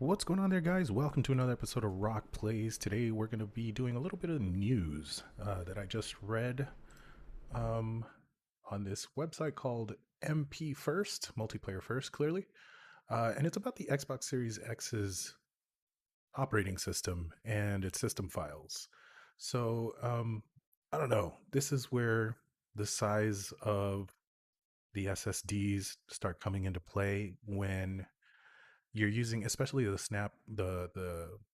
What's going on there, guys? Welcome to another episode of Rock Plays. Today, we're going to be doing a little bit of news that I just read um, on this website called MP First, Multiplayer First, clearly. And it's about the Xbox Series X's operating system and its system files. So, I don't know. This is where the size of the SSDs start coming into play when you're using, especially the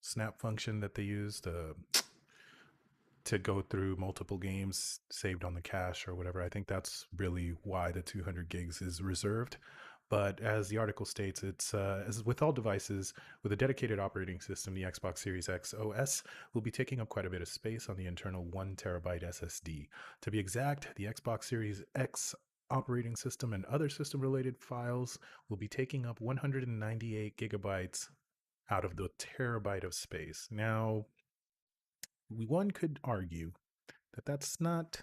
snap function that they use to go through multiple games saved on the cache or whatever. I think that's really why the 200 gigs is reserved. But as the article states, it's as with all devices with a dedicated operating system, the Xbox Series X OS will be taking up quite a bit of space on the internal 1 terabyte SSD. To be exact, the Xbox Series X operating system and other system related files will be taking up 198 gigabytes out of the terabyte of space. Now, one could argue that that's not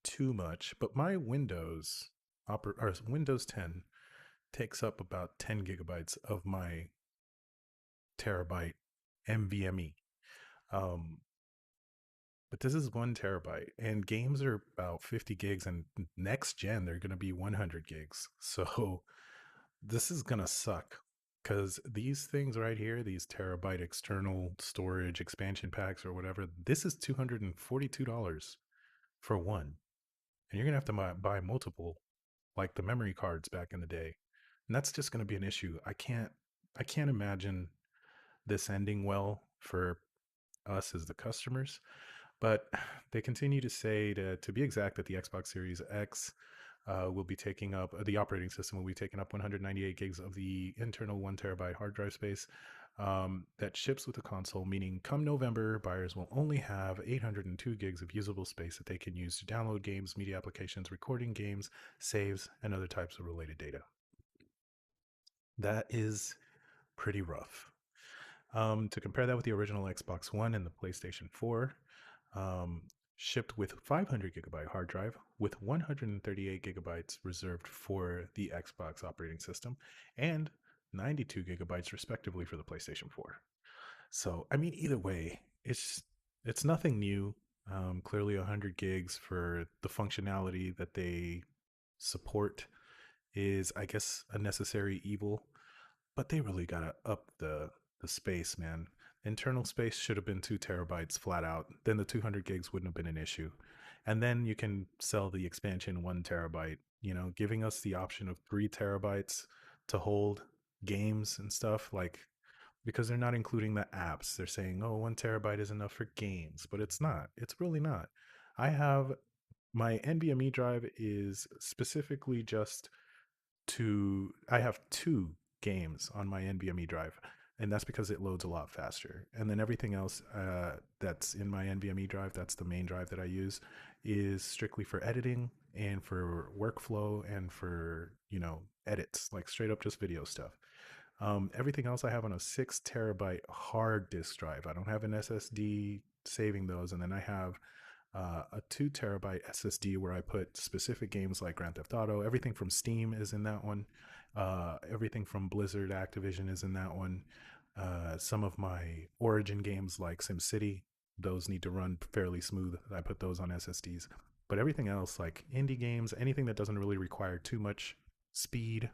too much, but my Windows 10 takes up about 10 gigabytes of my terabyte NVMe. Um, but this is 1 terabyte, and games are about 50 gigs, and next gen they're going to be 100 gigs. So this is going to suck because these things right here, these terabyte external storage expansion packs or whatever, this is $242 for one. And you're going to have to buy multiple, like the memory cards back in the day. And that's just going to be an issue. I can't imagine this ending well for us as the customers. But they continue to say, to be exact, that the Xbox Series X will be taking up, the operating system will be taking up 198 gigs of the internal 1 terabyte hard drive space that ships with the console, meaning come November, buyers will only have 802 gigs of usable space that they can use to download games, media applications, recording games, saves, and other types of related data. That is pretty rough. To compare that with the original Xbox One and the PlayStation 4, um, shipped with 500 gigabyte hard drive with 138 gigabytes reserved for the Xbox operating system and 92 gigabytes respectively for the PlayStation 4. So, I mean, either way, it's nothing new. Clearly, 100 gigs for the functionality that they support is, I guess, a necessary evil, but they really gotta up the space, man. Internal space should have been 2 terabytes flat out. Then the 200 gigs wouldn't have been an issue. And then you can sell the expansion 1 terabyte, giving us the option of 3 terabytes to hold games and stuff, like, because they're not including the apps. They're saying, oh, 1 terabyte is enough for games, but it's not. It's really not. I have my NVMe drive is specifically just I have two games on my NVMe drive, and that's because it loads a lot faster. And then everything else that's in my NVMe drive, that's the main drive that I use, is strictly for editing and for workflow and for, edits, like straight up just video stuff. Everything else I have on a 6 terabyte hard disk drive. I don't have an SSD saving those. And then I have a 2 terabyte SSD where I put specific games like Grand Theft Auto. Everything from Steam is in that one. Everything from Blizzard, Activision is in that one. Some of my Origin games like SimCity, those need to run fairly smooth. I put those on SSDs. But everything else, like indie games, anything that doesn't really require too much speed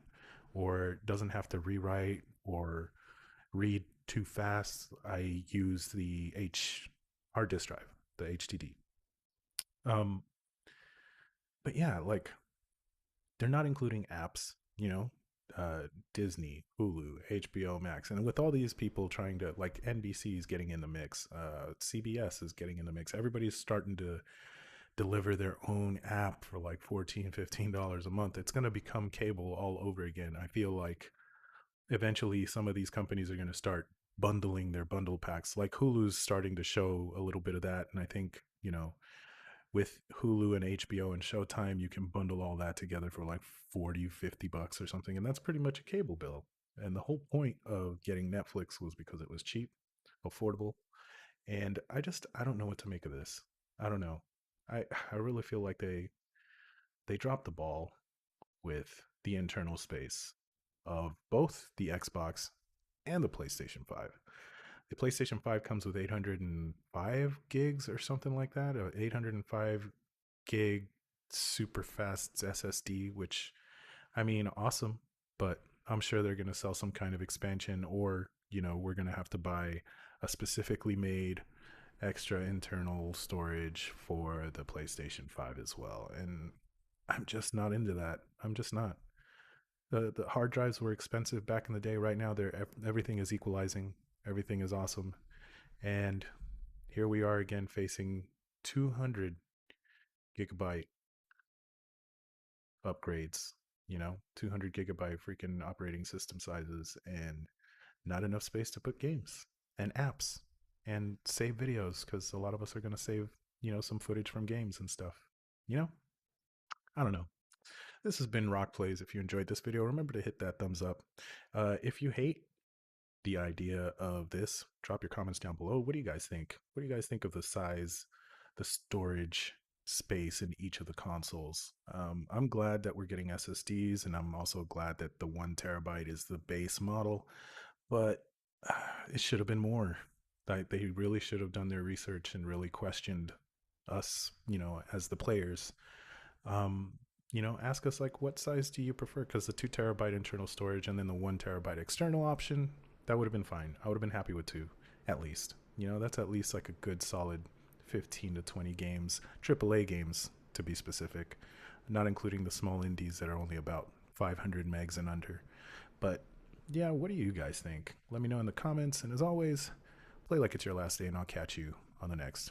or doesn't have to rewrite or read too fast, I use the H hard disk drive, the HDD. Um, but yeah, like they're not including apps, Disney, Hulu, HBO Max, and with all these people trying to, like, NBC is getting in the mix, CBS is getting in the mix. Everybody's starting to deliver their own app for like 14, $15 a month. It's going to become cable all over again. I feel like eventually some of these companies are going to start bundling their bundle packs. Like Hulu's starting to show a little bit of that, and I think, with Hulu and HBO and Showtime, you can bundle all that together for like 40, $50 or something. And that's pretty much a cable bill. And the whole point of getting Netflix was because it was cheap, affordable. And I don't know what to make of this. I don't know. I really feel like they dropped the ball with the internal space of both the Xbox and the PlayStation 5. The PlayStation 5 comes with 805 gigs or something like that, 805 gig super fast SSD, which I mean, awesome, but I'm sure they're going to sell some kind of expansion, or, we're going to have to buy a specifically made extra internal storage for the PlayStation 5 as well. And I'm just not into that. I'm just not. The hard drives were expensive back in the day. Right now, everything is equalizing. Everything is awesome. And here we are again facing 200 gigabyte upgrades, 200 gigabyte freaking operating system sizes, and not enough space to put games and apps and save videos, because a lot of us are going to save, some footage from games and stuff. You know, I don't know. This has been Rock Plays. If you enjoyed this video, remember to hit that thumbs up. If you hate the idea of this, drop your comments down below. What do you guys think? What do you guys think of the size, the storage space in each of the consoles? I'm glad that we're getting SSDs, and I'm also glad that the 1 terabyte is the base model, but it should have been more. They really should have done their research and really questioned us, as the players. Um, ask us like, what size do you prefer? Because the 2 terabyte internal storage and then the 1 terabyte external option, that would have been fine. I would have been happy with two, at least. That's at least like a good solid 15 to 20 games, AAA games to be specific, not including the small indies that are only about 500 megs and under. But yeah, what do you guys think? Let me know in the comments. And as always, play like it's your last day, and I'll catch you on the next